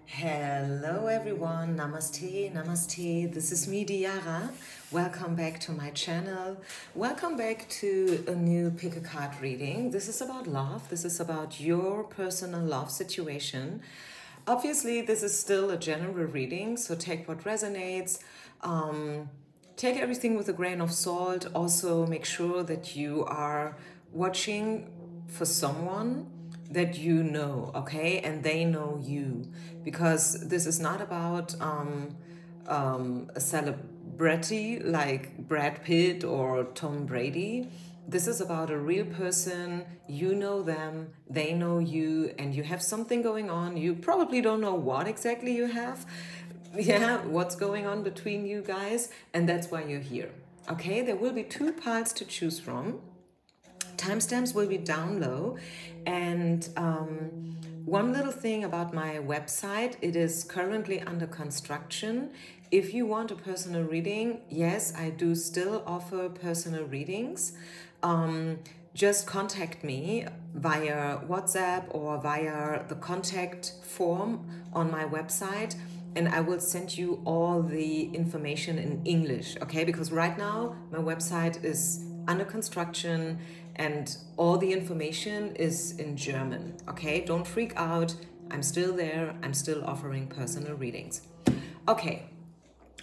Hello everyone, namaste, namaste. This is me, Diara. Welcome back to my channel. Welcome back to a new pick a card reading. This is about love. This is about your personal love situation. Obviously, this is still a general reading, so take what resonates. Take everything with a grain of salt. Also, make sure that you are watching for someone that you know, okay, and they know you, because this is not about a celebrity like Brad Pitt or Tom Brady. This is about a real person. You know them, they know you, and you have something going on. You probably don't know what exactly you have, what's going on between you guys, and that's why you're here. Okay, there will be two piles to choose from. Timestamps will be down low. And one little thing about my website, it is currently under construction. If you want a personal reading, yes, I do still offer personal readings. Just contact me via WhatsApp or via the contact form on my website, and I will send you all the information in English, okay? Because right now my website is under construction and all the information is in German, okay? Don't freak out. I'm still there. I'm still offering personal readings. Okay,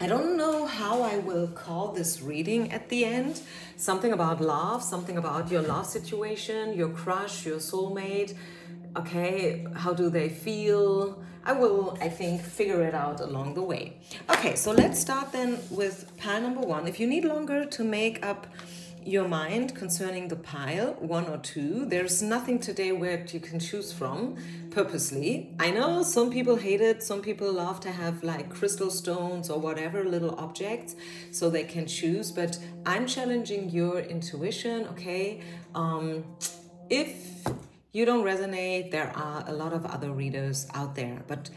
I don't know how I will call this reading at the end. Something about love, something about your love situation, your crush, your soulmate. Okay, how do they feel? I will, I think, figure it out along the way. Okay, so let's start then with pile number one. If you need longer to make up your mind concerning the pile, one or two, there's nothing today where you can choose from purposely. I know some people hate it. Some people love to have like crystal stones or whatever little objects so they can choose, but I'm challenging your intuition, okay? If you don't resonate, there are a lot of other readers out there, but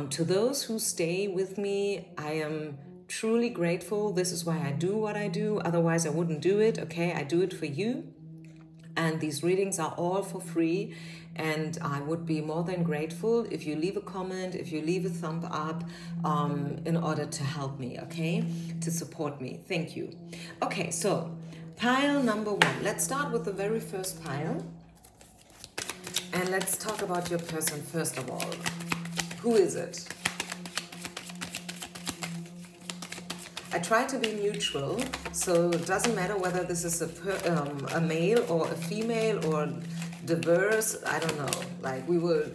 to those who stay with me, I am truly grateful. This is why I do what I do. Otherwise, I wouldn't do it, okay? I do it for you. And these readings are all for free. And I would be more than grateful if you leave a comment, if you leave a thumb up, in order to help me, okay? To support me. Thank you. Okay, so pile number one. Let's start with the very first pile. And let's talk about your person first of all. Who is it? I try to be neutral, so it doesn't matter whether this is a male or a female or diverse, I don't know. Like, we will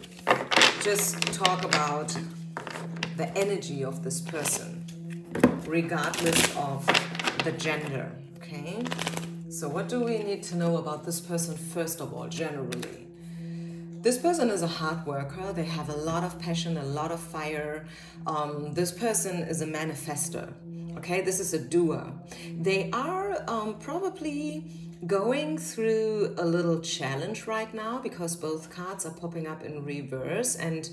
just talk about the energy of this person, regardless of the gender, okay? So what do we need to know about this person first of all, generally? This person is a hard worker. They have a lot of passion, a lot of fire. This person is a manifester. Okay, this is a doer. They are probably going through a little challenge right now because both cards are popping up in reverse. And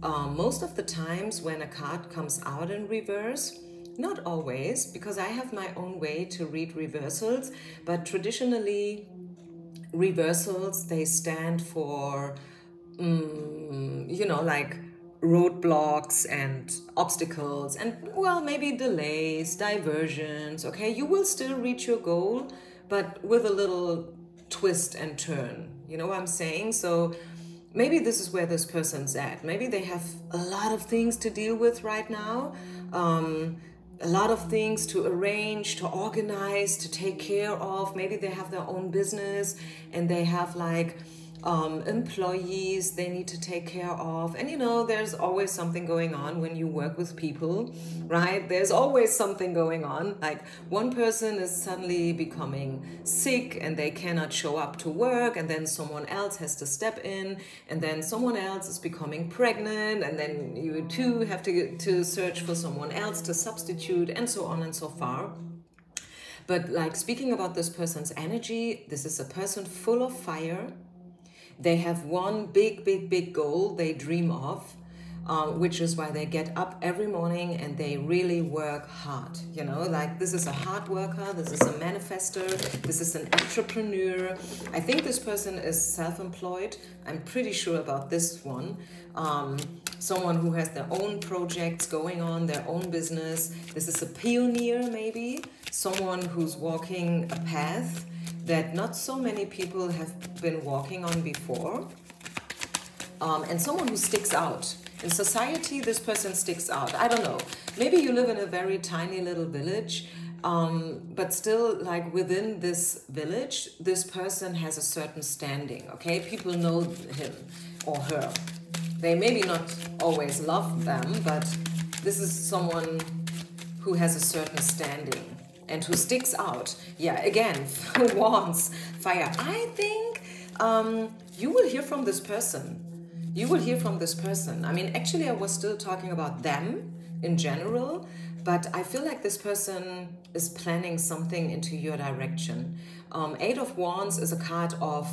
most of the times when a card comes out in reverse, not always, because I have my own way to read reversals, but traditionally reversals, they stand for, you know, like roadblocks and obstacles and, well, maybe delays, diversions, okay? You will still reach your goal, but with a little twist and turn. You know what I'm saying? So maybe this is where this person's at. Maybe they have a lot of things to deal with right now, a lot of things to arrange, to organize, to take care of. Maybe they have their own business and they have like employees they need to take care of. And you know, there's always something going on when you work with people, right? There's always something going on. Like, one person is suddenly becoming sick and they cannot show up to work, and then someone else has to step in, and then someone else is becoming pregnant, and then you too have to search for someone else to substitute, and so on and so far. But like, speaking about this person's energy, this is a person full of fire. They have one big goal they dream of, which is why they get up every morning and they really work hard. You know, like, this is a hard worker, this is a manifester, this is an entrepreneur. I think this person is self-employed. I'm pretty sure about this one. someone who has their own projects going on, their own business. This is a pioneer maybe, someone who's walking a path that not so many people have been walking on before, and someone who sticks out. In society, this person sticks out. I don't know. Maybe you live in a very tiny little village, but still, like within this village, this person has a certain standing, okay? People know him or her. They maybe not always love them, but this is someone who has a certain standing and who sticks out. Yeah, again, wands, fire. I think you will hear from this person. You will hear from this person. I mean, actually, I was still talking about them in general, but I feel like this person is planning something into your direction. Eight of Wands is a card of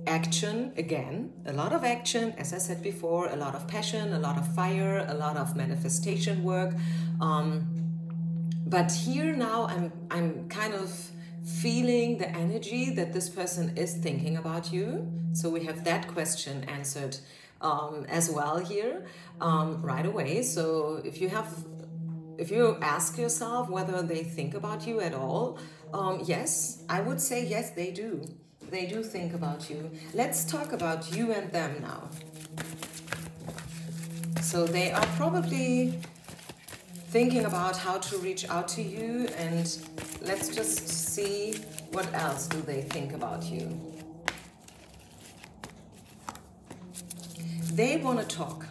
action, again, a lot of action, as I said before, a lot of passion, a lot of fire, a lot of manifestation work. But here now I'm kind of feeling the energy that this person is thinking about you. So we have that question answered as well here right away. So if you ask yourself whether they think about you at all, yes, I would say yes, they do. They do think about you. Let's talk about you and them now. So they are probably thinking about how to reach out to you, and let's just see what else do they think about you. They want to talk.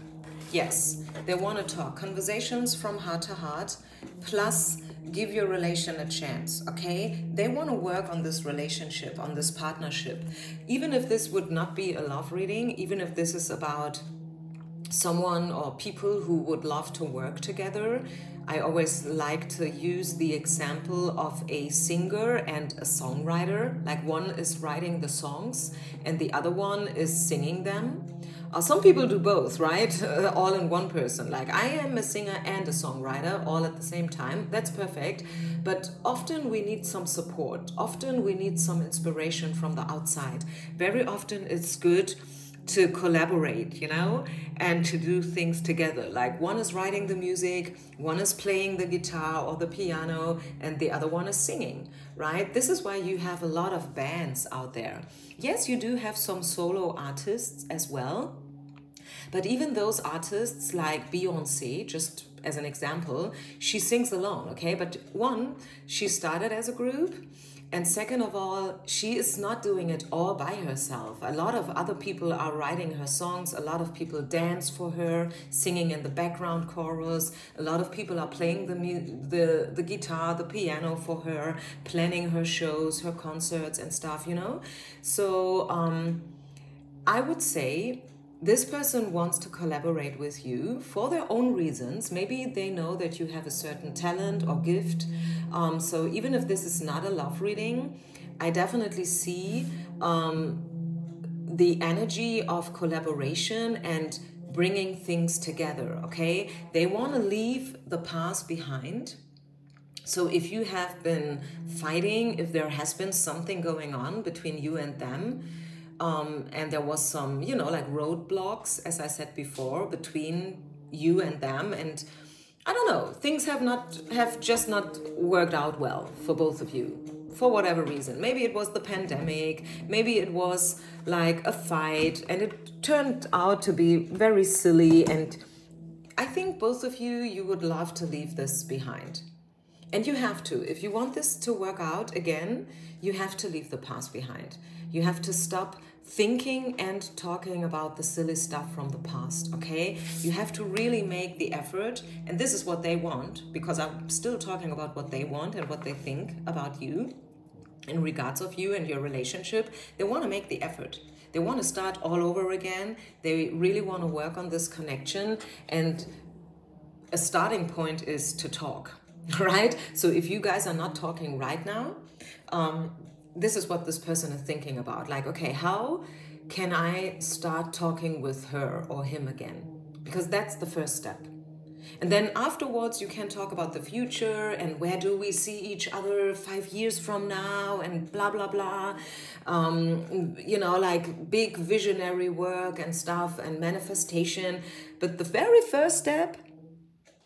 Yes, they want to talk. Conversations from heart to heart, plus give your relation a chance, okay? They want to work on this relationship, on this partnership. Even if this would not be a love reading, even if this is about someone or people who would love to work together, I always like to use the example of a singer and a songwriter. Like one is writing the songs and the other one is singing them. Some people do both, right? All in one person. Like I am a singer and a songwriter all at the same time. That's perfect. But often we need some support. Often we need some inspiration from the outside. Very often it's good to collaborate, you know, and to do things together. Like one is writing the music, one is playing the guitar or the piano, and the other one is singing, right? This is why you have a lot of bands out there. Yes, you do have some solo artists as well, but even those artists like Beyonce, just as an example, she sings alone, okay? But one, she started as a group, and second of all, she is not doing it all by herself. A lot of other people are writing her songs. A lot of people dance for her, singing in the background chorus. A lot of people are playing the guitar, the piano for her, planning her shows, her concerts and stuff, you know? So I would say this person wants to collaborate with you for their own reasons. Maybe they know that you have a certain talent or gift. So even if this is not a love reading, I definitely see the energy of collaboration and bringing things together, okay? They want to leave the past behind. So if you have been fighting, if there has been something going on between you and them, and there was some, you know, like roadblocks, as I said before, between you and them, and I don't know, things have just not worked out well for both of you, for whatever reason. Maybe it was the pandemic, maybe it was like a fight, and it turned out to be very silly, and I think both of you would love to leave this behind. And you have to. If you want this to work out again, you have to leave the past behind. You have to stop thinking and talking about the silly stuff from the past, okay? You have to really make the effort, and this is what they want, because I'm still talking about what they want and what they think about you in regards of you and your relationship. They want to make the effort. They want to start all over again. They really want to work on this connection, and a starting point is to talk. Right? So if you guys are not talking right now, this is what this person is thinking about. Like, okay, how can I start talking with her or him again? Because that's the first step. And then afterwards, you can talk about the future and where do we see each other 5 years from now and blah, blah, blah. You know, like big visionary work and stuff and manifestation. But the very first step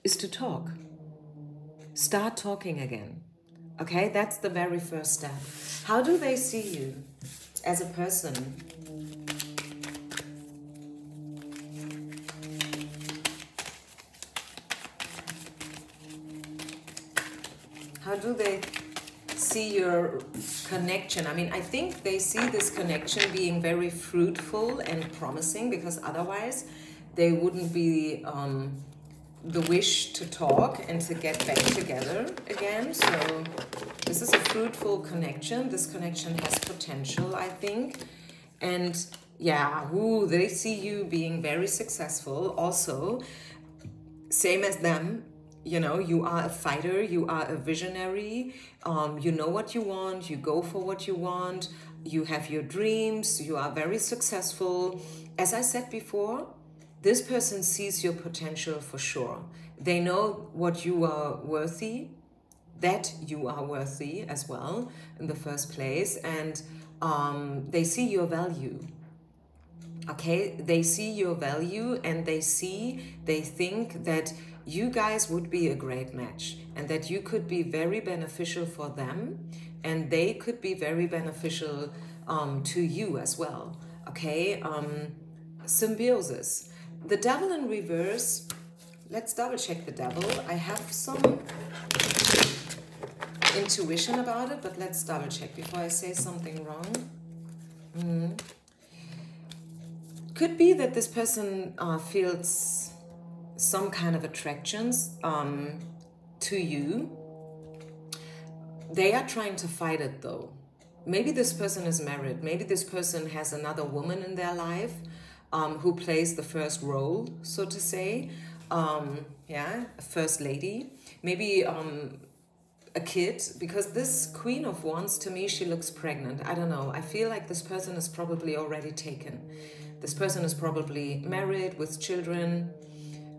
is to talk. Start talking again. Okay, that's the very first step. How do they see you as a person? How do they see your connection? I mean, I think they see this connection being very fruitful and promising, because otherwise they wouldn't be the wish to talk and to get back together again. So this is a fruitful connection. This connection has potential, I think. And yeah, they see you being very successful. Also, same as them. You know, you are a fighter, you are a visionary, you know what you want, you go for what you want, you have your dreams, you are very successful. As I said before, this person sees your potential for sure. They know what you are worthy, that you are worthy as well in the first place, and they see your value. Okay, they see your value, and they think that you guys would be a great match, and that you could be very beneficial for them, and they could be very beneficial to you as well. Okay, symbiosis. The devil in reverse, let's double check the devil. I have some intuition about it, but let's double check before I say something wrong. Could be that this person feels some kind of attractions to you. They are trying to fight it though. Maybe this person is married. Maybe this person has another woman in their life who plays the first role, so to say. Yeah, a first lady. Maybe a kid, because this Queen of Wands, to me, she looks pregnant. I don't know. I feel like this person is probably already taken. This person is probably married with children.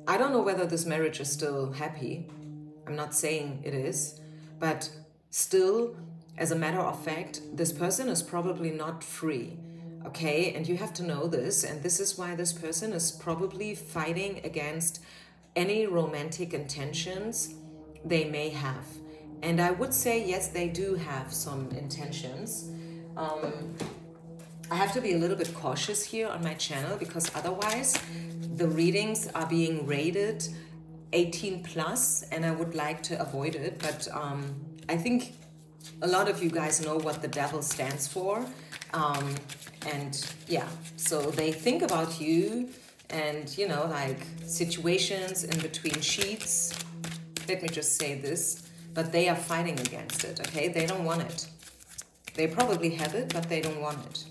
I don't know whether this marriage is still happy. I'm not saying it is, but still, as a matter of fact, this person is probably not free. Okay, and you have to know this, and this is why this person is probably fighting against any romantic intentions they may have. And I would say, yes, they do have some intentions. I have to be a little bit cautious here on my channel, because otherwise the readings are being rated 18 plus, and I would like to avoid it. But I think a lot of you guys know what the devil stands for. And yeah, so they think about you and, you know, like situations in between sheets. Let me just say this, but they are fighting against it, okay? They don't want it. They probably have it, but they don't want it.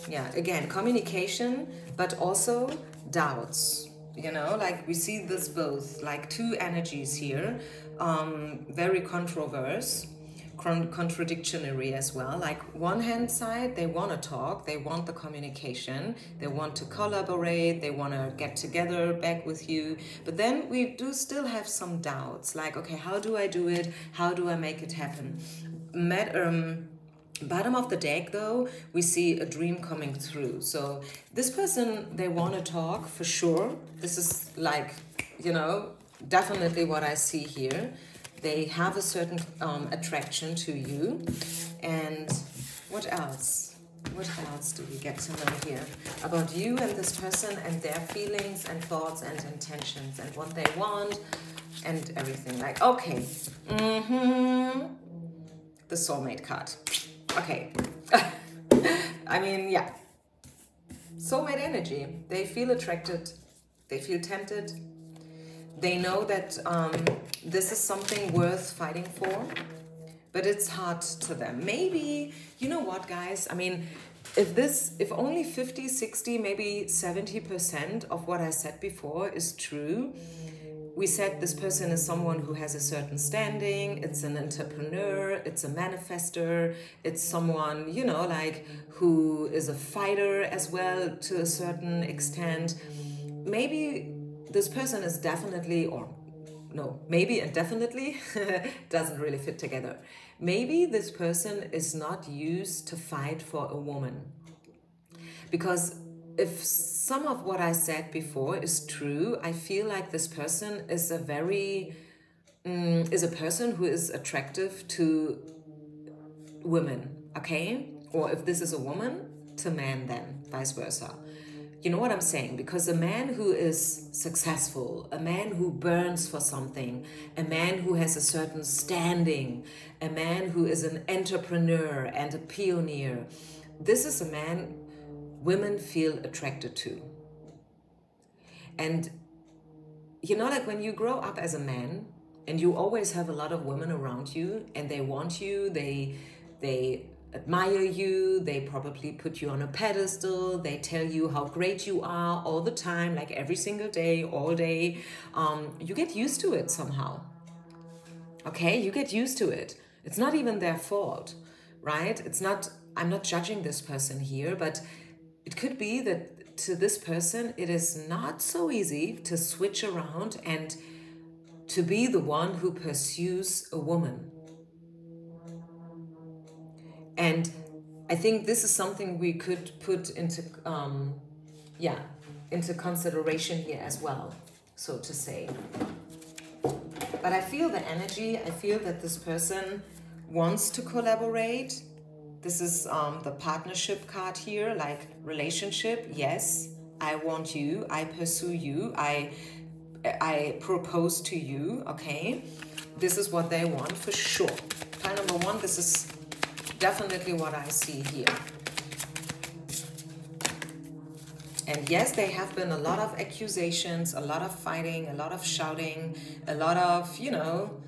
Yeah, again, communication, but also doubts. You know, like we see this both, like two energies here, very contradictory as well. Like one hand side, they want to talk, they want the communication, they want to collaborate, they want to get together back with you. But then we do still have some doubts, like, okay, how do I do it? How do I make it happen? Bottom of the deck though, we see a dream coming through. So this person, they want to talk for sure. This is like, you know, definitely what I see here. They have a certain attraction to you. And what else? What else do we get to know here about you and this person and their feelings and thoughts and intentions and what they want and everything? Like, okay, the soulmate card. Okay. I mean, yeah. Soulmate energy. They feel attracted. They feel tempted. They know that this is something worth fighting for, but it's hard to them. Maybe, you know what, guys? I mean, if only 50, 60, maybe 70% of what I said before is true, we said this person is someone who has a certain standing, it's an entrepreneur, it's a manifester, it's someone, you know, like who is a fighter as well to a certain extent. Maybe this person is definitely, or no, maybe and definitely doesn't really fit together. Maybe this person is not used to fight for a woman. Because if some of what I said before is true, I feel like this person is a person who is attractive to women, okay? Or if this is a woman, to men then, vice versa. You know what I'm saying? Because a man who is successful, a man who burns for something, a man who has a certain standing, a man who is an entrepreneur and a pioneer, this is a man women feel attracted to. And you know, like when you grow up as a man and you always have a lot of women around you and they want you, they admire you, they probably put you on a pedestal, they tell you how great you are all the time, like every single day, all day. You get used to it somehow. Okay, you get used to it. It's not even their fault, right? I'm not judging this person here, but it could be that to this person, it is not so easy to switch around and to be the one who pursues a woman. And I think this is something we could put into consideration here as well, so to say. But I feel the energy, I feel that this person wants to collaborate. This is the partnership card here, like relationship. Yes, I want you, I pursue you, I propose to you, okay? This is what they want for sure. Pile number one, this is definitely what I see here. And yes, there have been a lot of accusations, a lot of fighting, a lot of shouting, a lot of, you know,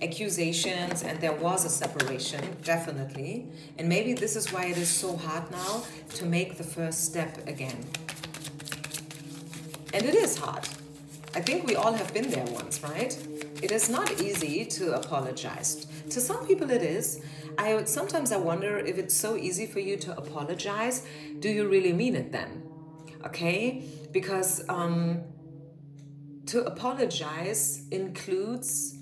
accusations, and there was a separation, definitely. And maybe this is why it is so hard now to make the first step again. And it is hard. I think we all have been there once, right? It is not easy to apologize. To some people it is. Sometimes I wonder if it's so easy for you to apologize, do you really mean it then? Okay? Because to apologize includes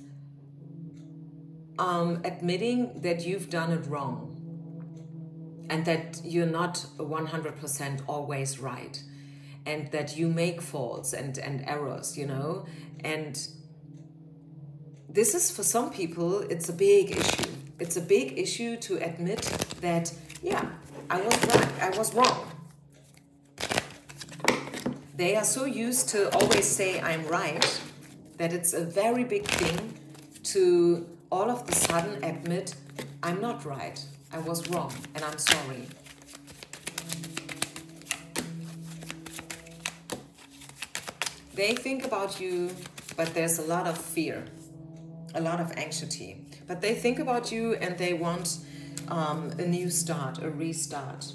admitting that you've done it wrong and that you're not 100% always right and that you make faults and errors, you know. And this is, for some people, it's a big issue. It's a big issue to admit that, yeah, I was right, I was wrong. They are so used to always say I'm right that it's a very big thing to all of a sudden admit I'm not right, I was wrong, and I'm sorry. They think about you, but there's a lot of fear, a lot of anxiety. But they think about you and they want a new start, a restart,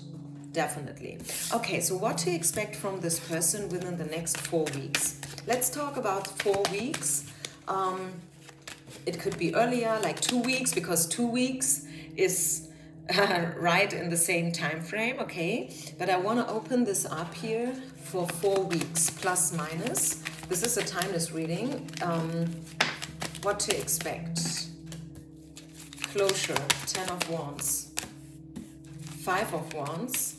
definitely. Okay, so what to expect from this person within the next 4 weeks? Let's talk about 4 weeks. It could be earlier, like 2 weeks, because 2 weeks is right in the same time frame, okay? But I want to open this up here for 4 weeks, plus minus. This is a timeless reading. What to expect? Closure, 10 of Wands, 5 of Wands,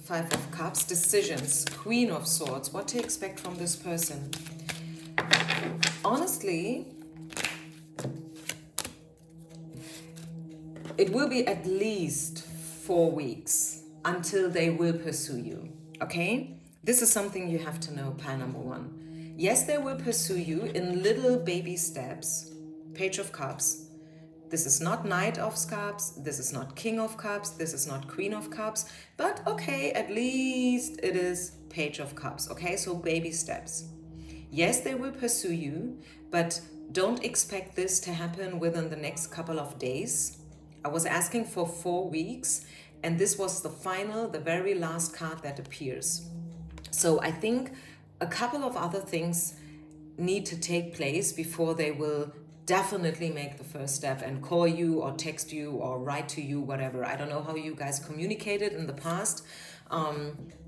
5 of Cups, decisions, Queen of Swords. What to expect from this person? Honestly, it will be at least 4 weeks until they will pursue you, okay? This is something you have to know, pile number one. Yes, they will pursue you in little baby steps. Page of Cups. This is not Knight of Cups, this is not King of Cups, this is not Queen of Cups, but okay, at least it is Page of Cups, okay? So baby steps. Yes, they will pursue you, but don't expect this to happen within the next couple of days. I was asking for 4 weeks, and this was the final, the very last card that appears. So I think a couple of other things need to take place before they will definitely make the first step and call you or text you or write to you, whatever. I don't know how you guys communicated in the past.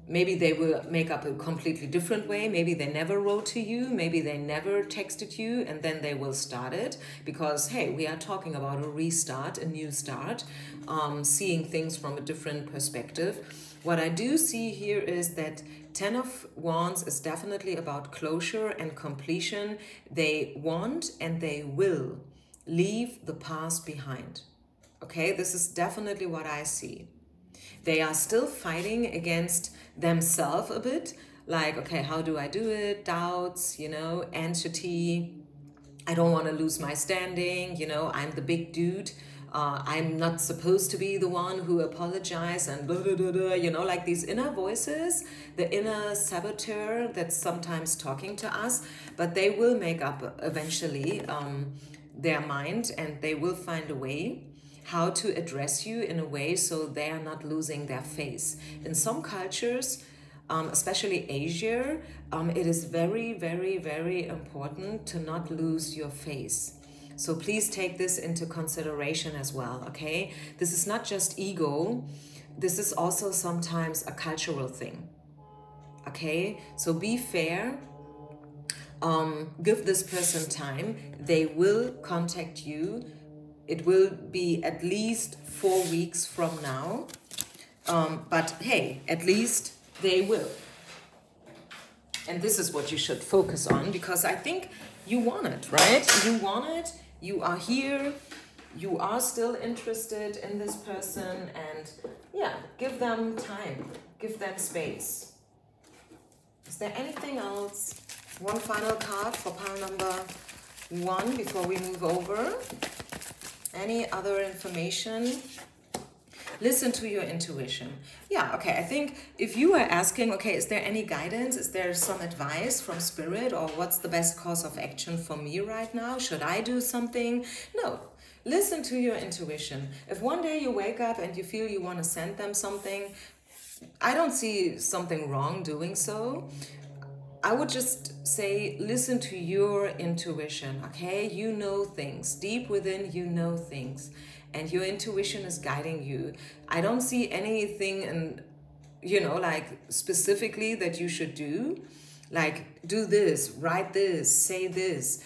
Maybe they will make up a completely different way. Maybe they never wrote to you. Maybe they never texted you, and then they will start it because, hey, we are talking about a restart, a new start, seeing things from a different perspective. What I do see here is that 10 of Wands is definitely about closure and completion. They want and they will leave the past behind. Okay, this is definitely what I see. They are still fighting against themselves a bit, like, okay, how do I do it? Doubts, you know, anxiety. I don't want to lose my standing, you know, I'm the big dude. I'm not supposed to be the one who apologizes and blah, blah, blah, blah, you know, like these inner voices, the inner saboteur that's sometimes talking to us, but they will make up eventually their mind, and they will find a way how to address you in a way so they are not losing their face. In some cultures, especially Asia, it is very, very, very important to not lose your face. So please take this into consideration as well, okay? This is not just ego. This is also sometimes a cultural thing, okay? So be fair. Give this person time. They will contact you. It will be at least 4 weeks from now. But hey, at least they will. And this is what you should focus on, because I think you want it, right? You want it. You are here, you are still interested in this person, and yeah, give them time, give them space. Is there anything else? One final card for pile number 1 before we move over. Any other information? Listen to your intuition. Yeah, okay, I think if you are asking, okay, is there any guidance? Is there some advice from Spirit, or what's the best course of action for me right now? Should I do something? No, listen to your intuition. If one day you wake up and you feel you want to send them something, I don't see something wrong doing so. I would just say, listen to your intuition, okay? You know things. Deep within, you know things. And your intuition is guiding you. I don't see anything, in, you know, like specifically that you should do. Like, do this, write this, say this.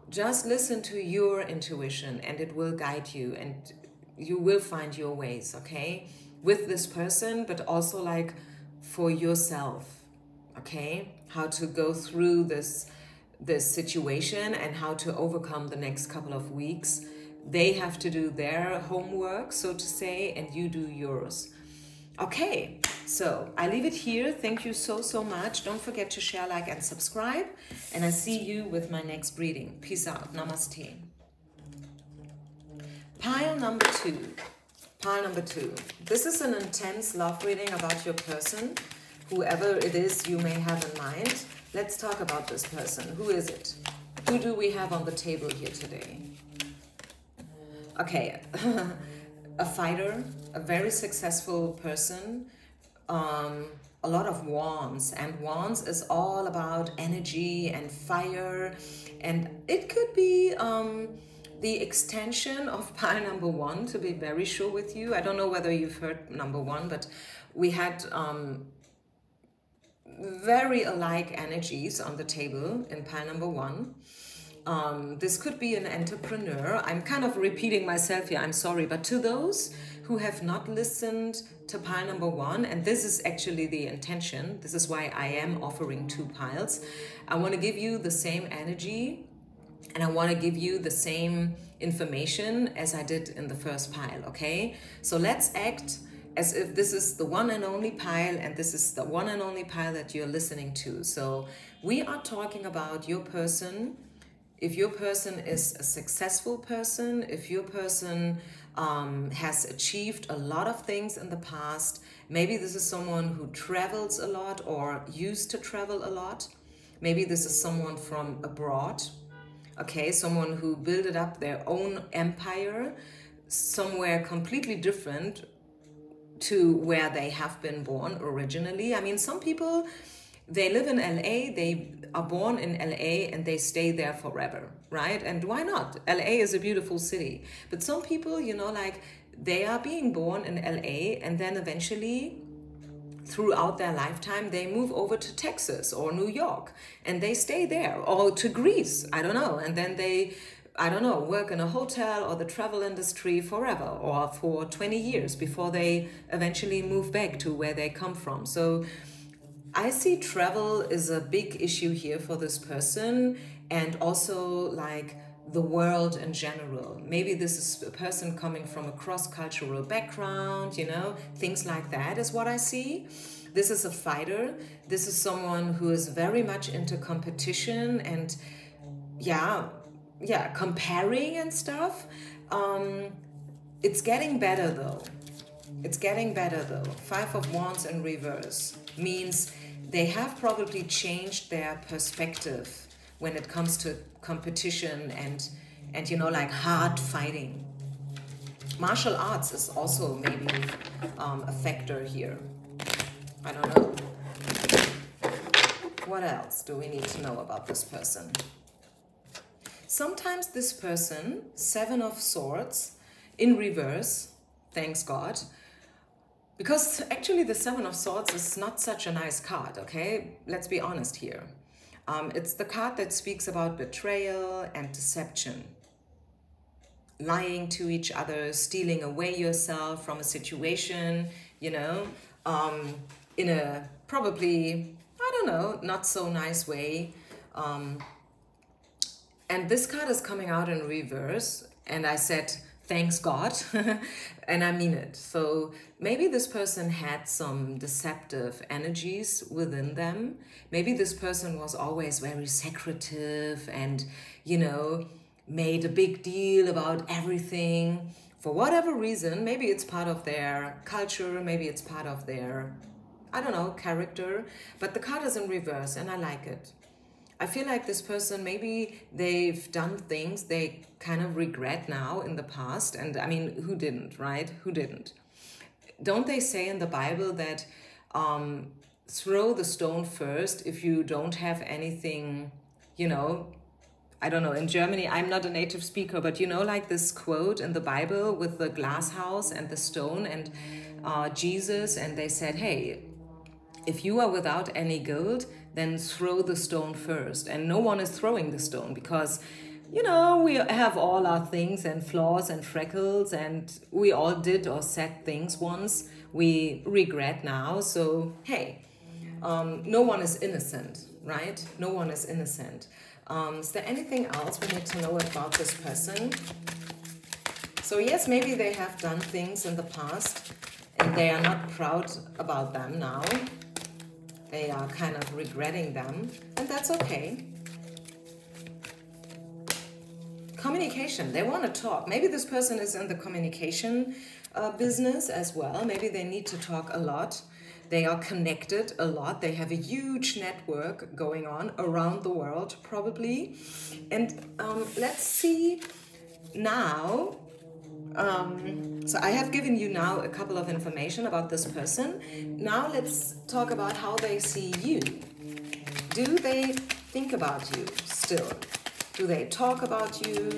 Just listen to your intuition, and it will guide you, and you will find your ways, okay? With this person, but also like for yourself, okay? How to go through this situation and how to overcome the next couple of weeks. They have to do their homework, so to say, and you do yours. Okay, so I leave it here. Thank you so, so much. Don't forget to share, like, and subscribe. And I see you with my next reading. Peace out. Namaste. Pile number 2. Pile number 2. This is an intense love reading about your person, whoever it is you may have in mind. Let's talk about this person. Who is it? Who do we have on the table here today? Okay, a fighter, a very successful person, a lot of wands, and wands is all about energy and fire, and it could be the extension of pile number 1, to be very sure with you. I don't know whether you've heard number 1, but we had very alike energies on the table in pile number 1. This could be an entrepreneur. I'm kind of repeating myself here, I'm sorry, but to those who have not listened to pile number 1, and this is actually the intention, this is why I am offering 2 piles. I want to give you the same energy, and I want to give you the same information as I did in the first pile, okay? So let's act as if this is the one and only pile, and this is the one and only pile that you're listening to. So we are talking about your person. If your person is a successful person, if your person has achieved a lot of things in the past, maybe this is someone who travels a lot or used to travel a lot. Maybe this is someone from abroad, okay, someone who built up their own empire somewhere completely different to where they have been born originally. I mean, some people, they live in LA, they are born in LA, and they stay there forever, right? And why not? LA is a beautiful city. But some people, you know, like they are being born in LA, and then eventually throughout their lifetime they move over to Texas or New York, and they stay there, or to Greece, I don't know, and then they, I don't know, work in a hotel or the travel industry forever or for 20 years before they eventually move back to where they come from. So I see travel is a big issue here for this person, and also like the world in general. Maybe this is a person coming from a cross-cultural background, you know, things like that is what I see. This is a fighter. This is someone who is very much into competition and comparing and stuff. It's getting better though. It's getting better though. 5 of Wands in reverse means they have probably changed their perspective when it comes to competition and you know, like hard fighting. Martial arts is also maybe a factor here. I don't know. What else do we need to know about this person? Sometimes this person, 7 of Swords in reverse, thanks God, because actually the 7 of Swords is not such a nice card, okay? Let's be honest here. It's the card that speaks about betrayal and deception. Lying to each other, stealing away yourself from a situation, you know, in a probably, I don't know, not so nice way. And this card is coming out in reverse, and I said, thanks God, and I mean it. So maybe this person had some deceptive energies within them. Maybe this person was always very secretive and, you know, made a big deal about everything. For whatever reason, maybe it's part of their culture, maybe it's part of their, I don't know, character. But the card is in reverse, and I like it. I feel like this person, maybe they've done things they kind of regret now in the past. And I mean, who didn't, right? Who didn't? Don't they say in the Bible that throw the stone first if you don't have anything, you know, I don't know, in Germany, I'm not a native speaker, but you know, like this quote in the Bible with the glass house and the stone and Jesus, and they said, hey, if you are without any guilt, then throw the stone first. And no one is throwing the stone because, you know, we have all our things and flaws and freckles, and we all did or said things once we regret now. So, hey, no one is innocent, right? No one is innocent. Is there anything else we need to know about this person? So yes, maybe they have done things in the past and they are not proud about them now. They are kind of regretting them, and that's okay. Communication, they want to talk. Maybe this person is in the communication business as well. Maybe they need to talk a lot. They are connected a lot. They have a huge network going on around the world, probably. And let's see now. So I have given you now a couple of information about this person. Now let's talk about how they see you. Do they think about you still? Do they talk about you?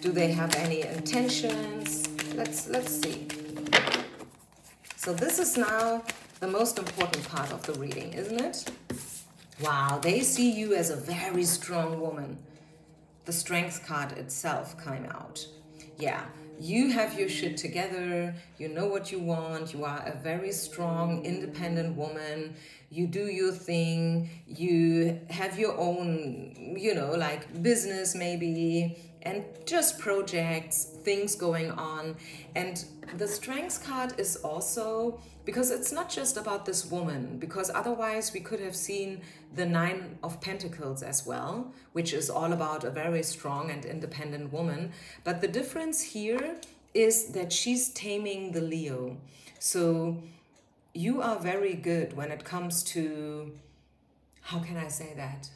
Do they have any intentions? Let's see. So this is now the most important part of the reading, isn't it? Wow, they see you as a very strong woman. The Strength card itself came out. Yeah. You have your shit together, you know what you want, you are a very strong, independent woman, you do your thing, you have your own, you know, like business maybe, and just projects, things going on. And the Strength card is also, because it's not just about this woman, because otherwise we could have seen the 9 of Pentacles as well, which is all about a very strong and independent woman. But the difference here is that she's taming the Leo. So you are very good when it comes to, how can I say that?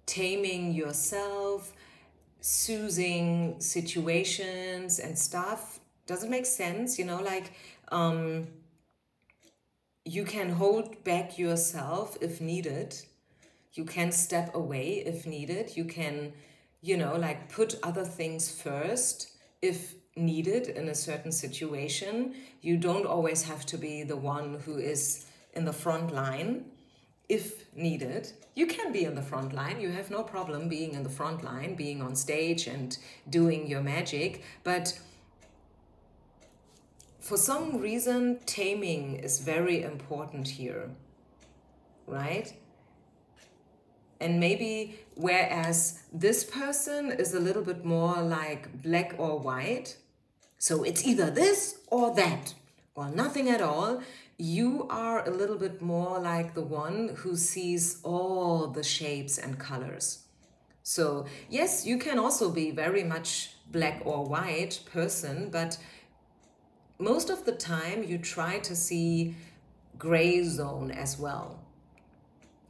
Taming yourself, soothing situations and stuff. Does it make sense? You know, like, You can hold back yourself if needed. You can step away if needed. You can, you know, like put other things first if needed in a certain situation. You don't always have to be the one who is in the front line if needed. You can be in the front line. You have no problem being in the front line, being on stage and doing your magic. But for some reason, taming is very important here, right? And maybe whereas this person is a little bit more like black or white, so it's either this or that, or nothing at all, you are a little bit more like the one who sees all the shapes and colors. So yes, you can also be very much black or white person, but most of the time you try to see gray zone as well.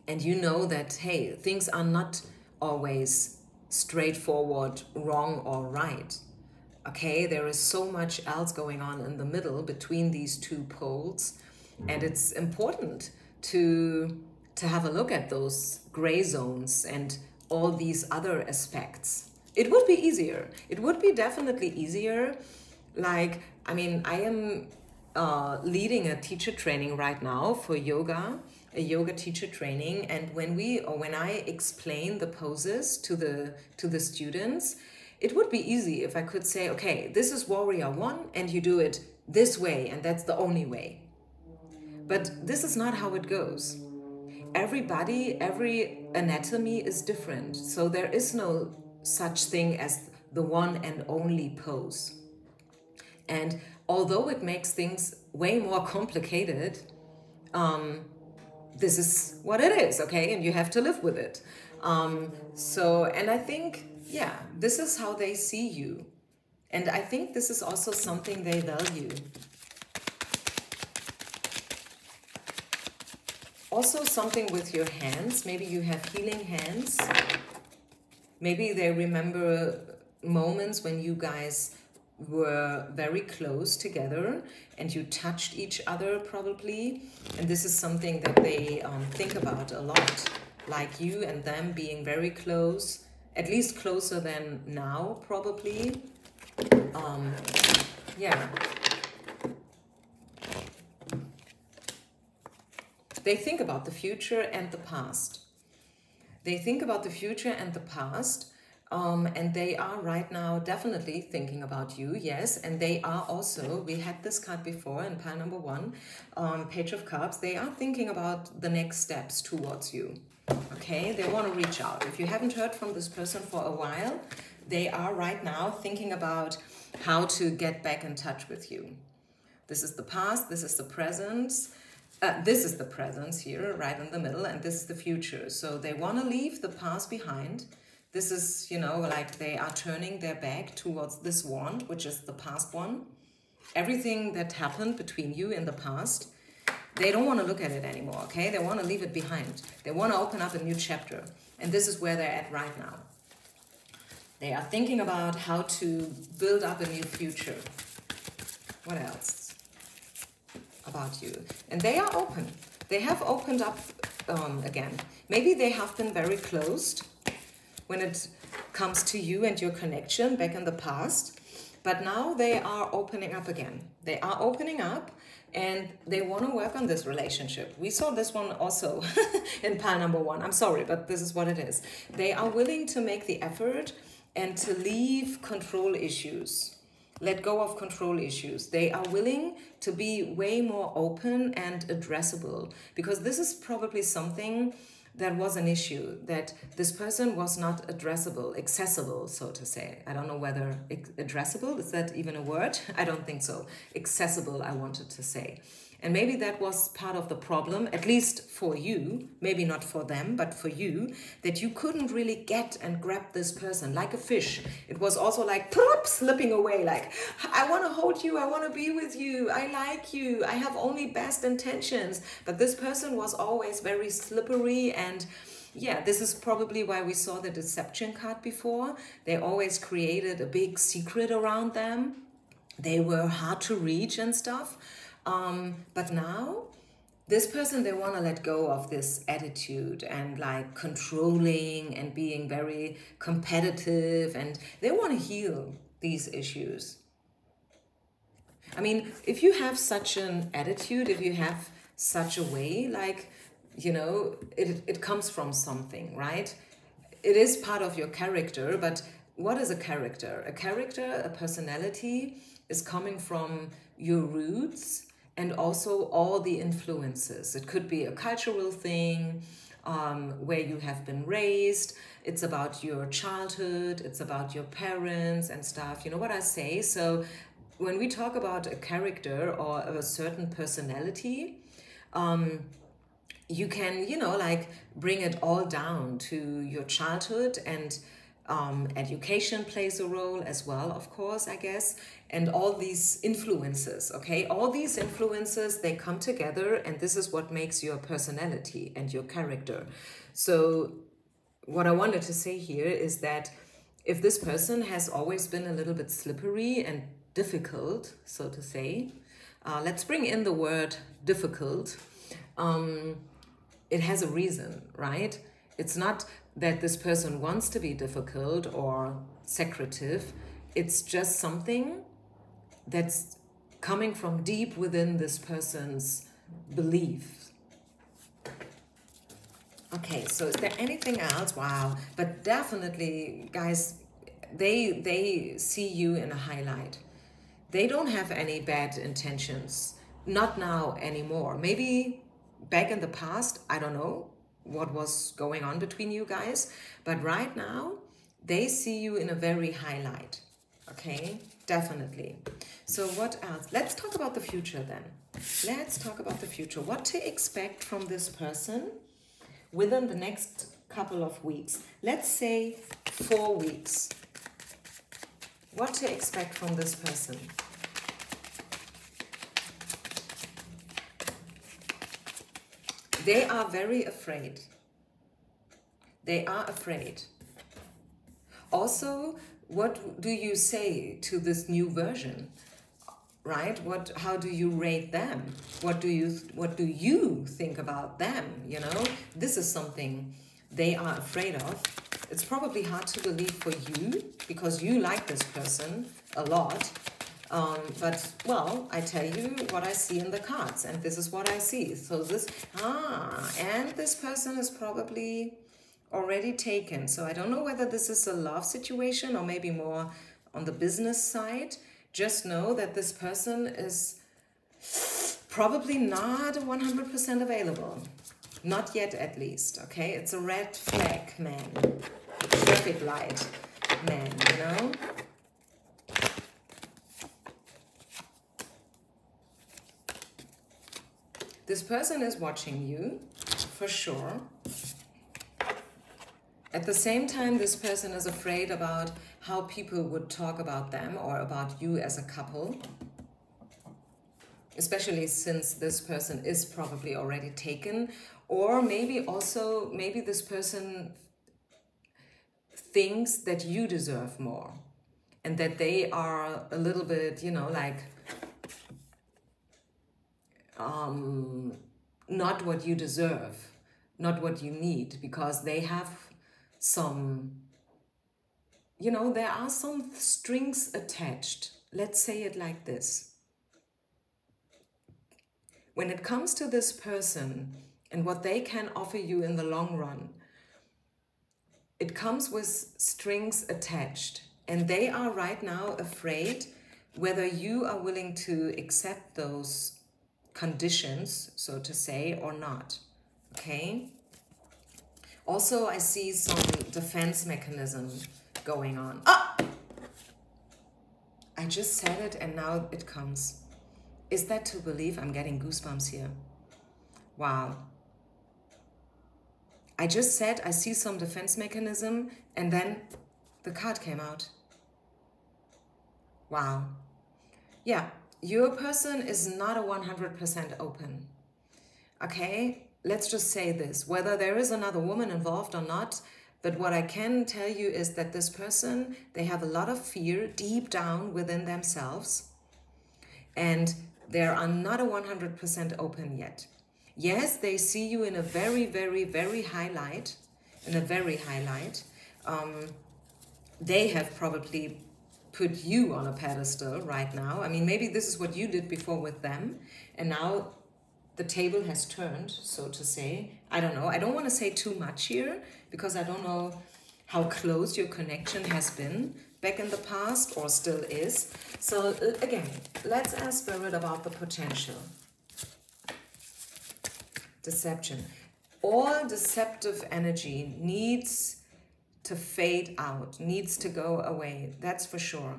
And you know that, hey, things are not always straightforward, wrong or right. Okay, there is so much else going on in the middle between these two poles. And it's important to have a look at those gray zones and all these other aspects. It would be easier. It would be definitely easier. Like, I mean, I am leading a teacher training right now for yoga, a yoga teacher training, and when I explain the poses to the students, it would be easy if I could say, okay, this is warrior one and you do it this way and that's the only way. But this is not how it goes. Everybody, every anatomy is different, so there is no such thing as the one and only pose. And although it makes things way more complicated, this is what it is, okay? And you have to live with it. And I think, yeah, this is how they see you. And I think this is also something they value. Also something with your hands. Maybe you have healing hands. Maybe they remember moments when you guys were very close together and you touched each other probably, and this is something that they think about a lot, like you and them being very close, at least closer than now probably. Yeah, they think about the future and the past. They think about the future and the past. And they are right now definitely thinking about you, yes. And they are also, we had this card before in pile number 1, Page of Cups. They are thinking about the next steps towards you, okay? They want to reach out. If you haven't heard from this person for a while, they are right now thinking about how to get back in touch with you. This is the past, this is the present. This is the present here, right in the middle, and this is the future. So they want to leave the past behind. This is, you know, like they are turning their back towards this wand, which is the past one. Everything that happened between you in the past, they don't want to look at it anymore, okay? They want to leave it behind. They want to open up a new chapter. And this is where they're at right now. They are thinking about how to build up a new future. What else about you? And they are open. They have opened up again. Maybe they have been very closed when it comes to you and your connection back in the past. But now they are opening up again. They are opening up and they want to work on this relationship. We saw this one also in pile number 1. I'm sorry, but this is what it is. They are willing to make the effort and to leave control issues. Let go of control issues. They are willing to be way more open and addressable, because this is probably something that was an issue, that this person was not addressable, accessible, so to say. I don't know whether addressable, is that even a word? I don't think so. Accessible, I wanted to say. And maybe that was part of the problem, at least for you, maybe not for them, but for you, that you couldn't really get and grab this person like a fish. It was also like plop, slipping away, like, I want to hold you, I want to be with you, I like you, I have only best intentions. But this person was always very slippery, and yeah, this is probably why we saw the deception card before. They always created a big secret around them. They were hard to reach and stuff. But now this person, they want to let go of this attitude and like controlling and being very competitive, and they want to heal these issues. I mean, if you have such an attitude, if you have such a way, like, you know, it comes from something, right? It is part of your character, but what is a character? A character, a personality, is coming from your roots and also all the influences. It could be a cultural thing, where you have been raised. It's about your childhood. It's about your parents and stuff. You know what I say? So when we talk about a character or a certain personality, you can, you know, like bring it all down to your childhood, and education plays a role as well, of course, I guess, and all these influences, okay? All these influences, they come together, and this is what makes your personality and your character. So what I wanted to say here is that if this person has always been a little bit slippery and difficult, so to say, let's bring in the word difficult. It has a reason, right? It's not that this person wants to be difficult or secretive. It's just something that's coming from deep within this person's belief. Okay, so is there anything else? Wow, but definitely, guys, they see you in a highlight. They don't have any bad intentions, not now anymore. Maybe back in the past, I don't know what was going on between you guys, but right now they see you in a very high light. Okay, definitely. So what else? Let's talk about the future then. Let's talk about the future. What to expect from this person within the next couple of weeks. Let's say 4 weeks. What to expect from this person. They are very afraid. They are afraid. Also, what do you say to this new version? Right? How do you rate them? What do you think about them? You know, this is something they are afraid of. It's probably hard to believe for you because you like this person a lot. But, well, I tell you what I see in the cards, and this is what I see. So and this person is probably already taken. So I don't know whether this is a love situation or maybe more on the business side. Just know that this person is probably not 100% available. Not yet, at least, okay? It's a red flag man. Traffic light man, you know? This person is watching you, for sure. At the same time, this person is afraid about how people would talk about them or about you as a couple. Especially since this person is probably already taken. Or maybe this person thinks that you deserve more. And that they are a little bit, you know, like... not what you deserve, not what you need, because they have some, you know, there are some strings attached. Let's say it like this. When it comes to this person and what they can offer you in the long run, it comes with strings attached, and they are right now afraid whether you are willing to accept those conditions, so to say, or not. Okay? Also, I see some defense mechanism going on. Ah! I just said it and now it comes. Is that to believe? I'm getting goosebumps here. Wow. I just said I see some defense mechanism and then the card came out. Wow. Yeah. Your person is not a 100% open. Okay, let's just say this, whether there is another woman involved or not, but what I can tell you is that this person, they have a lot of fear deep down within themselves, and they are not a 100% open yet. Yes, they see you in a very, very, very high light, in a very high light. They have probably put you on a pedestal right now. I mean, maybe this is what you did before with them, and now the table has turned, so to say. I don't know. I don't want to say too much here because I don't know how close your connection has been back in the past or still is. So again, let's ask Spirit about the potential. Deception. All deceptive energy needs to fade out, needs to go away. That's for sure.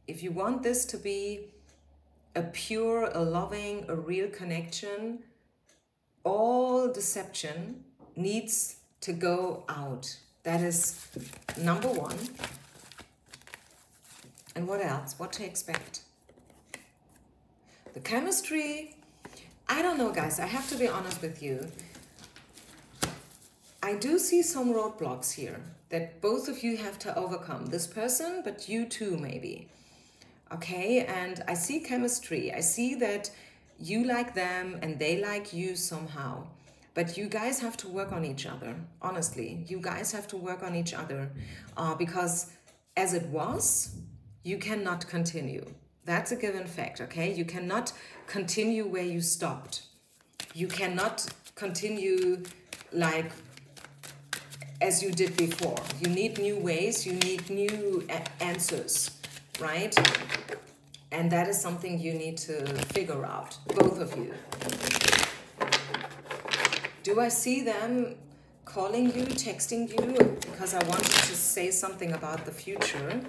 If you want this to be a pure, a loving, a real connection, all deception needs to go out. That is number one. And what else? What to expect? The chemistry, I don't know, guys. I have to be honest with you. I do see some roadblocks here that both of you have to overcome. This person, but you too, maybe. Okay, and I see chemistry. I see that you like them and they like you somehow. But you guys have to work on each other. Honestly, you guys have to work on each other because as it was, you cannot continue. That's a given fact, okay? You cannot continue where you stopped. You cannot continue like as you did before. You need new ways, you need new answers, right? And that is something you need to figure out, both of you. Do I see them calling you, texting you? Because I wanted to say something about the future.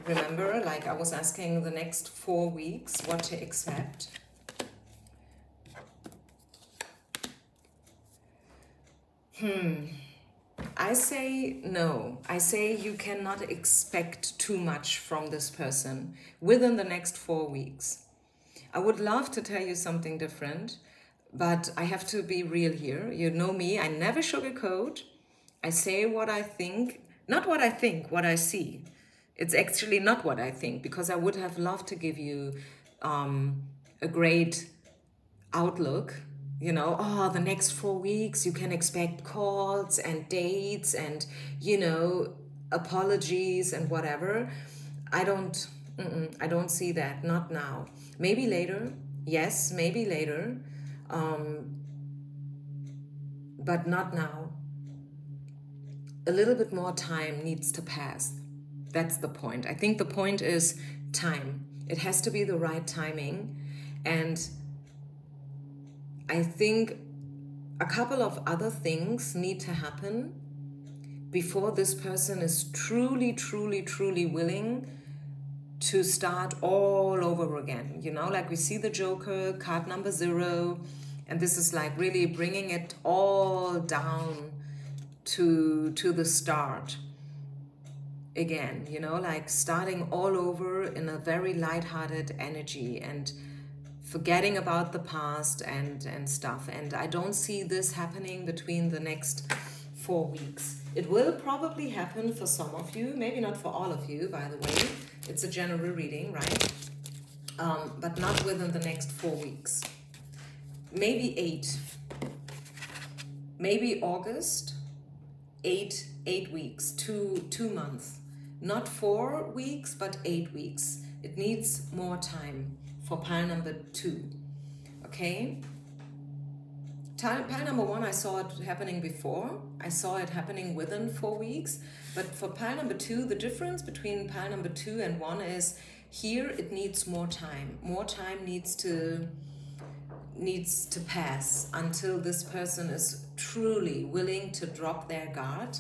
Remember, like I was asking the next 4 weeks what to accept. I say no. I say you cannot expect too much from this person within the next 4 weeks. I would love to tell you something different, but I have to be real here. You know me, I never sugarcoat. I say what I think, not what I think, what I see. It's actually not what I think, because I would have loved to give you a great outlook. You know, oh, the next 4 weeks you can expect calls and dates and, you know, apologies and whatever. I don't see that, not now. Maybe later, yes, maybe later, but not now. A little bit more time needs to pass. That's the point. I think the point is time. It has to be the right timing. And I think a couple of other things need to happen before this person is truly, truly, truly willing to start all over again. You know, like we see the Joker, card number 0, and this is like really bringing it all down to the start again, you know, like starting all over in a very lighthearted energy and forgetting about the past and stuff. And I don't see this happening between the next 4 weeks. It will probably happen for some of you, maybe not for all of you, by the way. It's a general reading, right? But not within the next 4 weeks. Maybe 8. Maybe August. 8 weeks, 2 months. Not 4 weeks, but 8 weeks. It needs more time for pile number 2, okay? Pile number 1, I saw it happening before. I saw it happening within 4 weeks. But for pile number 2, the difference between pile number 2 and 1 is here it needs more time. More time needs to pass until this person is truly willing to drop their guard,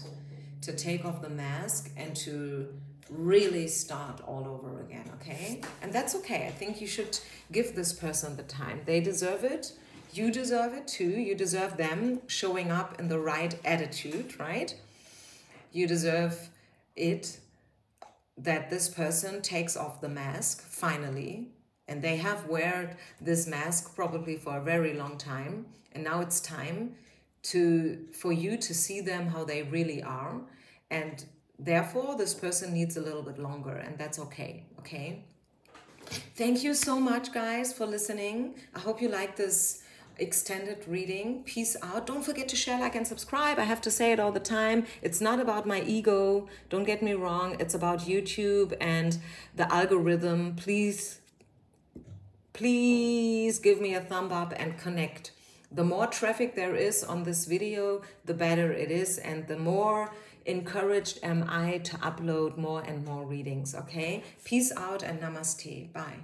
to take off the mask, and to really start all over again, okay? And that's okay. I think you should give this person the time. They deserve it. You deserve it too. You deserve them showing up in the right attitude, right? You deserve it that this person takes off the mask finally, and they have worn this mask probably for a very long time, and now it's time for you to see them how they really are, and therefore this person needs a little bit longer, and that's okay, okay? Thank you so much, guys, for listening. I hope you like this extended reading. Peace out. Don't forget to share, like, and subscribe. I have to say it all the time. It's not about my ego. Don't get me wrong. It's about YouTube and the algorithm. Please give me a thumb up and connect. The more traffic there is on this video, the better it is, and the more encouraged am I to upload more and more readings, okay? Peace out and namaste. Bye.